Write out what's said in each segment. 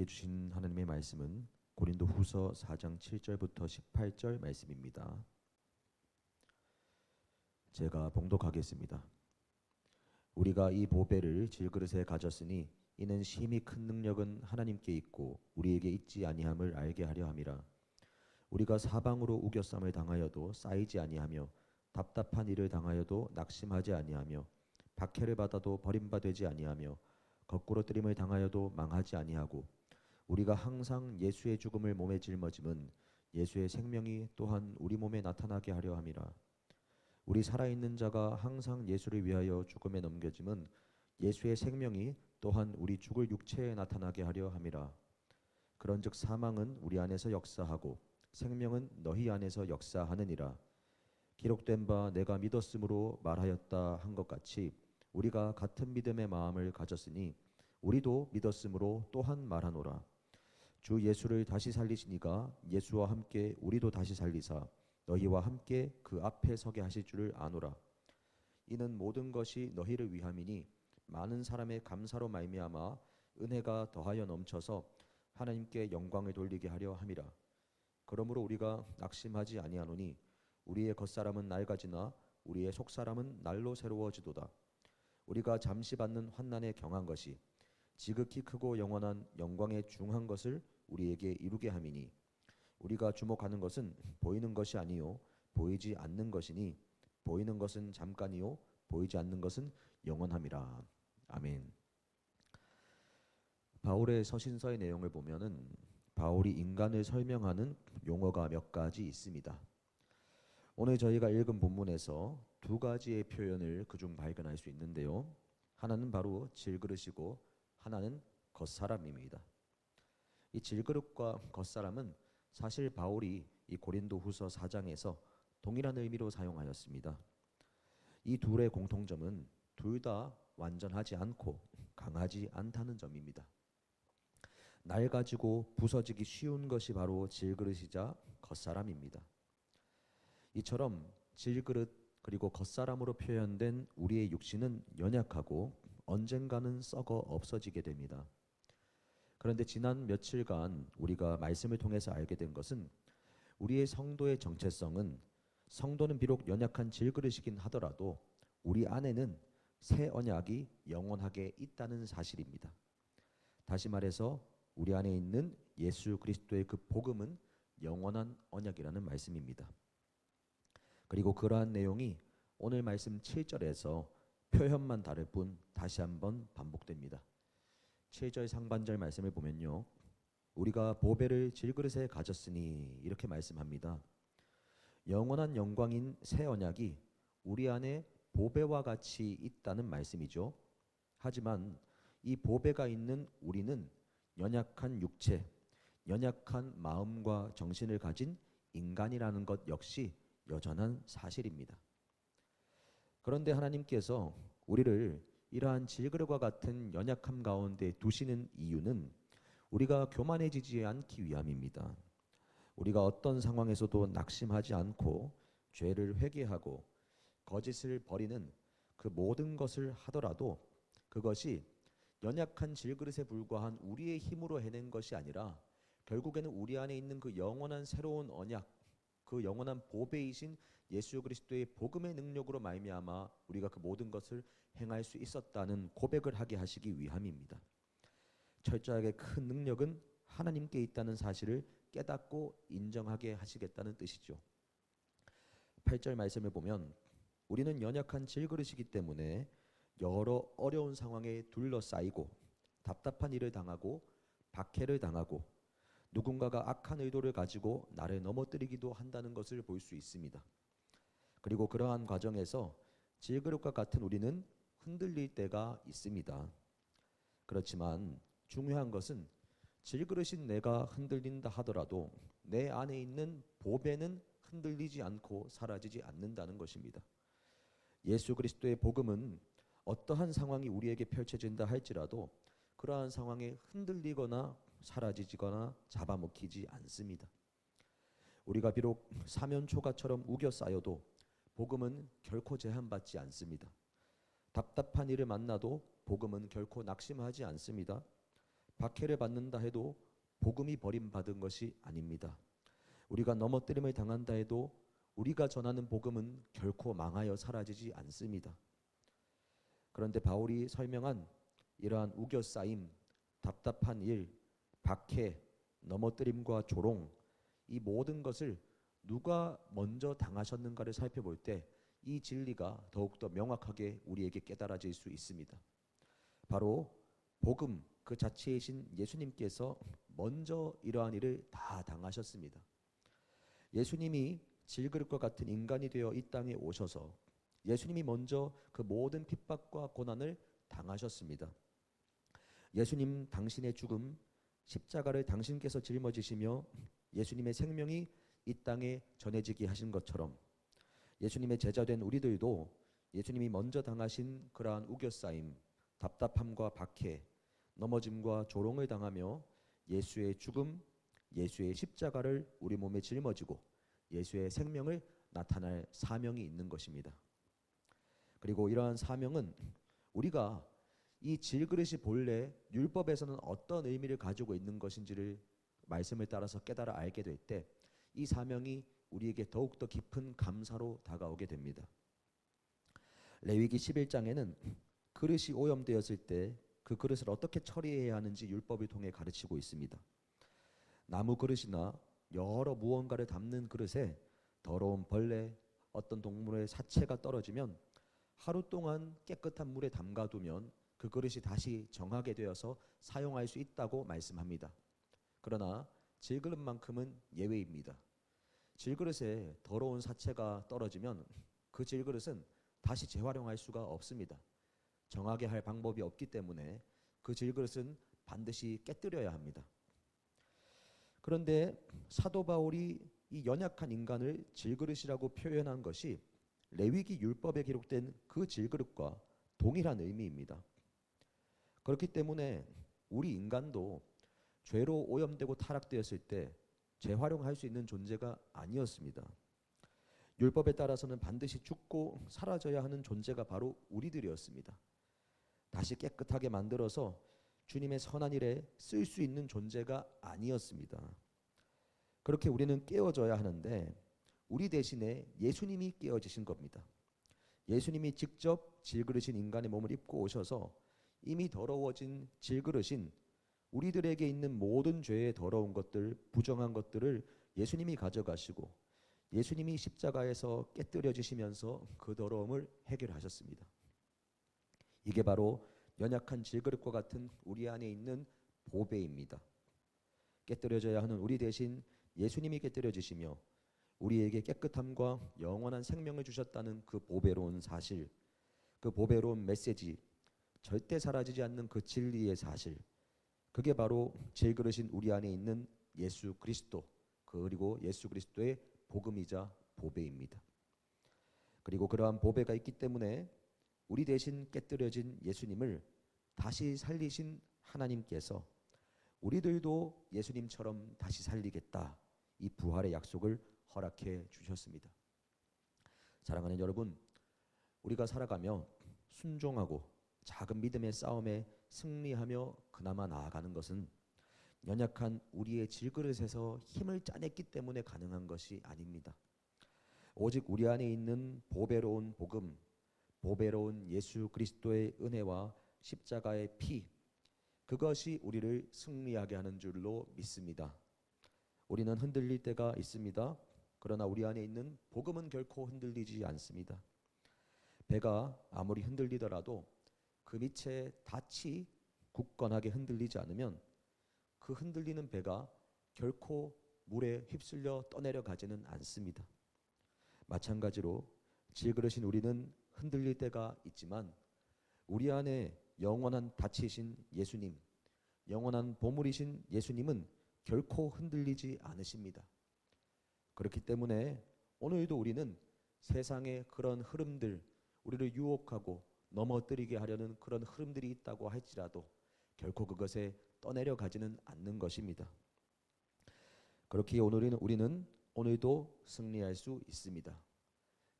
주신 하나님의 말씀은 고린도후서 4장 7절부터 18절 말씀입니다. 제가 봉독하겠습니다. 우리가 이 보배를 질그릇에 가졌으니 이는 심히 큰 능력은 하나님께 있고 우리에게 있지 아니함을 알게 하려 함이라. 우리가 사방으로 우겨쌈을 당하여도 쌓이지 아니하며 답답한 일을 당하여도 낙심하지 아니하며 박해를 받아도 버림받지 아니하며 거꾸로 뜨림을 당하여도 망하지 아니하고 우리가 항상 예수의 죽음을 몸에 짊어짐은 예수의 생명이 또한 우리 몸에 나타나게 하려 함이라. 우리 살아있는 자가 항상 예수를 위하여 죽음에 넘겨짐은 예수의 생명이 또한 우리 죽을 육체에 나타나게 하려 함이라. 그런즉 사망은 우리 안에서 역사하고 생명은 너희 안에서 역사하느니라. 기록된 바 내가 믿었으므로 말하였다 한 것 같이 우리가 같은 믿음의 마음을 가졌으니 우리도 믿었으므로 또한 말하노라. 주 예수를 다시 살리시니가 예수와 함께 우리도 다시 살리사 너희와 함께 그 앞에 서게 하실 줄을 아노라. 이는 모든 것이 너희를 위함이니 많은 사람의 감사로 말미암아 은혜가 더하여 넘쳐서 하나님께 영광을 돌리게 하려 함이라. 그러므로 우리가 낙심하지 아니하노니 우리의 겉사람은 낡아지나 우리의 속사람은 날로 새로워지도다. 우리가 잠시 받는 환난에 경한 것이 지극히 크고 영원한 영광에 중한 것을 우리에게 이루게 함이니 우리가 주목하는 것은 보이는 것이 아니요 보이지 않는 것이니 보이는 것은 잠깐이요 보이지 않는 것은 영원함이라. 아멘. 바울의 서신서의 내용을 보면은 바울이 인간을 설명하는 용어가 몇 가지 있습니다. 오늘 저희가 읽은 본문에서 두 가지의 표현을 그중 발견할 수 있는데요. 하나는 바로 질그릇이고 하나는 겉사람입니다. 이 질그릇과 겉사람은 사실 바울이 이 고린도후서 4장에서 동일한 의미로 사용하였습니다. 이 둘의 공통점은 둘 다 완전하지 않고 강하지 않다는 점입니다. 낡아지고 부서지기 쉬운 것이 바로 질그릇이자 겉사람입니다. 이처럼 질그릇 그리고 겉사람으로 표현된 우리의 육신은 연약하고 언젠가는 썩어 없어지게 됩니다. 그런데 지난 며칠간 우리가 말씀을 통해서 알게 된 것은 우리의 성도의 정체성은 성도는 비록 연약한 질그릇이긴 하더라도 우리 안에는 새 언약이 영원하게 있다는 사실입니다. 다시 말해서 우리 안에 있는 예수 그리스도의 그 복음은 영원한 언약이라는 말씀입니다. 그리고 그러한 내용이 오늘 말씀 7절에서 표현만 다를 뿐 다시 한번 반복됩니다. 7절 상반절 말씀을 보면요. 우리가 보배를 질그릇에 가졌으니 이렇게 말씀합니다. 영원한 영광인 새 언약이 우리 안에 보배와 같이 있다는 말씀이죠. 하지만 이 보배가 있는 우리는 연약한 육체, 연약한 마음과 정신을 가진 인간이라는 것 역시 여전한 사실입니다. 그런데 하나님께서 우리를 이러한 질그릇과 같은 연약함 가운데 두시는 이유는 우리가 교만해지지 않기 위함입니다. 우리가 어떤 상황에서도 낙심하지 않고 죄를 회개하고 거짓을 버리는 그 모든 것을 하더라도 그것이 연약한 질그릇에 불과한 우리의 힘으로 해낸 것이 아니라 결국에는 우리 안에 있는 그 영원한 새로운 언약, 그 영원한 보배이신 예수 그리스도의 복음의 능력으로 말미암아 우리가 그 모든 것을 행할 수 있었다는 고백을 하게 하시기 위함입니다. 철저하게 큰 능력은 하나님께 있다는 사실을 깨닫고 인정하게 하시겠다는 뜻이죠. 8절 말씀을 보면 우리는 연약한 질그릇이기 때문에 여러 어려운 상황에 둘러싸이고 답답한 일을 당하고 박해를 당하고 누군가가 악한 의도를 가지고 나를 넘어뜨리기도 한다는 것을 볼 수 있습니다. 그리고 그러한 과정에서 질그릇과 같은 우리는 흔들릴 때가 있습니다. 그렇지만 중요한 것은 질그릇인 내가 흔들린다 하더라도 내 안에 있는 보배는 흔들리지 않고 사라지지 않는다는 것입니다. 예수 그리스도의 복음은 어떠한 상황이 우리에게 펼쳐진다 할지라도 그러한 상황에 흔들리거나 사라지거나 잡아먹히지 않습니다. 우리가 비록 사면초가처럼 우겨 쌓여도 복음은 결코 제한받지 않습니다. 답답한 일을 만나도 복음은 결코 낙심하지 않습니다. 박해를 받는다 해도 복음이 버림받은 것이 아닙니다. 우리가 넘어뜨림을 당한다 해도 우리가 전하는 복음은 결코 망하여 사라지지 않습니다. 그런데 바울이 설명한 이러한 우겨싸임, 답답한 일, 박해, 넘어뜨림과 조롱, 이 모든 것을 누가 먼저 당하셨는가를 살펴볼 때 이 진리가 더욱더 명확하게 우리에게 깨달아질 수 있습니다. 바로 복음 그 자체이신 예수님께서 먼저 이러한 일을 다 당하셨습니다. 예수님이 질그릇과 같은 인간이 되어 이 땅에 오셔서 예수님이 먼저 그 모든 핍박과 고난을 당하셨습니다. 예수님 당신의 죽음, 십자가를 당신께서 짊어지시며 예수님의 생명이 이 땅에 전해지게 하신 것처럼 예수님의 제자된 우리들도 예수님이 먼저 당하신 그러한 우겨싸임, 답답함과 박해, 넘어짐과 조롱을 당하며 예수의 죽음, 예수의 십자가를 우리 몸에 짊어지고 예수의 생명을 나타낼 사명이 있는 것입니다. 그리고 이러한 사명은 우리가 이 질그릇이 본래 율법에서는 어떤 의미를 가지고 있는 것인지를 말씀을 따라서 깨달아 알게 될 때 이 사명이 우리에게 더욱더 깊은 감사로 다가오게 됩니다. 레위기 11장에는 그릇이 오염되었을 때 그 그릇을 어떻게 처리해야 하는지 율법을 통해 가르치고 있습니다. 나무 그릇이나 여러 무언가를 담는 그릇에 더러운 벌레, 어떤 동물의 사체가 떨어지면 하루 동안 깨끗한 물에 담가두면 그 그릇이 다시 정하게 되어서 사용할 수 있다고 말씀합니다. 그러나 질그릇만큼은 예외입니다. 질그릇에 더러운 사체가 떨어지면 그 질그릇은 다시 재활용할 수가 없습니다. 정하게 할 방법이 없기 때문에 그 질그릇은 반드시 깨뜨려야 합니다. 그런데 사도 바울이 이 연약한 인간을 질그릇이라고 표현한 것이 레위기 율법에 기록된 그 질그릇과 동일한 의미입니다. 그렇기 때문에 우리 인간도 죄로 오염되고 타락되었을 때 재활용할 수 있는 존재가 아니었습니다. 율법에 따라서는 반드시 죽고 사라져야 하는 존재가 바로 우리들이었습니다. 다시 깨끗하게 만들어서 주님의 선한 일에 쓸 수 있는 존재가 아니었습니다. 그렇게 우리는 깨어져야 하는데 우리 대신에 예수님이 깨어지신 겁니다. 예수님이 직접 질그릇인 인간의 몸을 입고 오셔서 이미 더러워진 질그릇인 우리들에게 있는 모든 죄의 더러운 것들, 부정한 것들을 예수님이 가져가시고 예수님이 십자가에서 깨뜨려지시면서 그 더러움을 해결하셨습니다. 이게 바로 연약한 질그릇과 같은 우리 안에 있는 보배입니다. 깨뜨려져야 하는 우리 대신 예수님이 깨뜨려지시며 우리에게 깨끗함과 영원한 생명을 주셨다는 그 보배로운 사실, 그 보배로운 메시지, 절대 사라지지 않는 그 진리의 사실, 그게 바로 질그릇인 우리 안에 있는 예수 그리스도, 그리고 예수 그리스도의 복음이자 보배입니다. 그리고 그러한 보배가 있기 때문에 우리 대신 깨뜨려진 예수님을 다시 살리신 하나님께서 우리들도 예수님처럼 다시 살리겠다, 이 부활의 약속을 허락해 주셨습니다. 사랑하는 여러분, 우리가 살아가며 순종하고 작은 믿음의 싸움에 승리하며 그나마 나아가는 것은 연약한 우리의 질그릇에서 힘을 짜냈기 때문에 가능한 것이 아닙니다. 오직 우리 안에 있는 보배로운 복음, 보배로운 예수 그리스도의 은혜와 십자가의 피, 그것이 우리를 승리하게 하는 줄로 믿습니다. 우리는 흔들릴 때가 있습니다. 그러나 우리 안에 있는 복음은 결코 흔들리지 않습니다. 배가 아무리 흔들리더라도 그 밑에 닻이 굳건하게 흔들리지 않으면 그 흔들리는 배가 결코 물에 휩쓸려 떠내려 가지는 않습니다. 마찬가지로 질그릇인 우리는 흔들릴 때가 있지만 우리 안에 영원한 닻이신 예수님, 영원한 보물이신 예수님은 결코 흔들리지 않으십니다. 그렇기 때문에 오늘도 우리는 세상의 그런 흐름들, 우리를 유혹하고 넘어뜨리게 하려는 그런 흐름들이 있다고 할지라도 결코 그것에 떠내려 가지는 않는 것입니다. 그렇기에 우리는 오늘도 승리할 수 있습니다.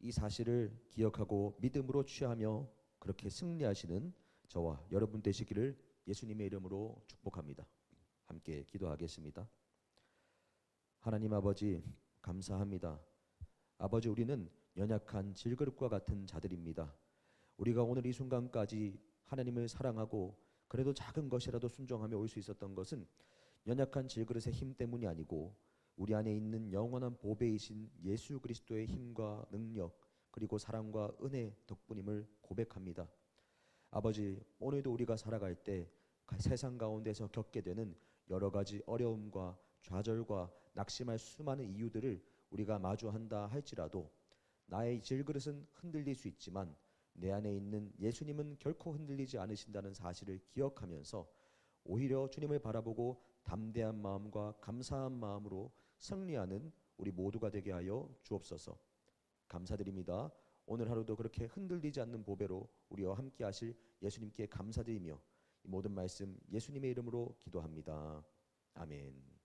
이 사실을 기억하고 믿음으로 취하며 그렇게 승리하시는 저와 여러분 되시기를 예수님의 이름으로 축복합니다. 함께 기도하겠습니다. 하나님 아버지, 감사합니다. 아버지, 우리는 연약한 질그릇과 같은 자들입니다. 우리가 오늘 이 순간까지 하나님을 사랑하고 그래도 작은 것이라도 순종하며 올 수 있었던 것은 연약한 질그릇의 힘 때문이 아니고 우리 안에 있는 영원한 보배이신 예수 그리스도의 힘과 능력 그리고 사랑과 은혜 덕분임을 고백합니다. 아버지, 오늘도 우리가 살아갈 때 세상 가운데서 겪게 되는 여러 가지 어려움과 좌절과 낙심할 수많은 이유들을 우리가 마주한다 할지라도 나의 질그릇은 흔들릴 수 있지만 내 안에 있는 예수님은 결코 흔들리지 않으신다는 사실을 기억하면서 오히려 주님을 바라보고 담대한 마음과 감사한 마음으로 승리하는 우리 모두가 되게 하여 주옵소서. 감사드립니다. 오늘 하루도 그렇게 흔들리지 않는 보배로 우리와 함께 하실 예수님께 감사드리며 이 모든 말씀 예수님의 이름으로 기도합니다. 아멘.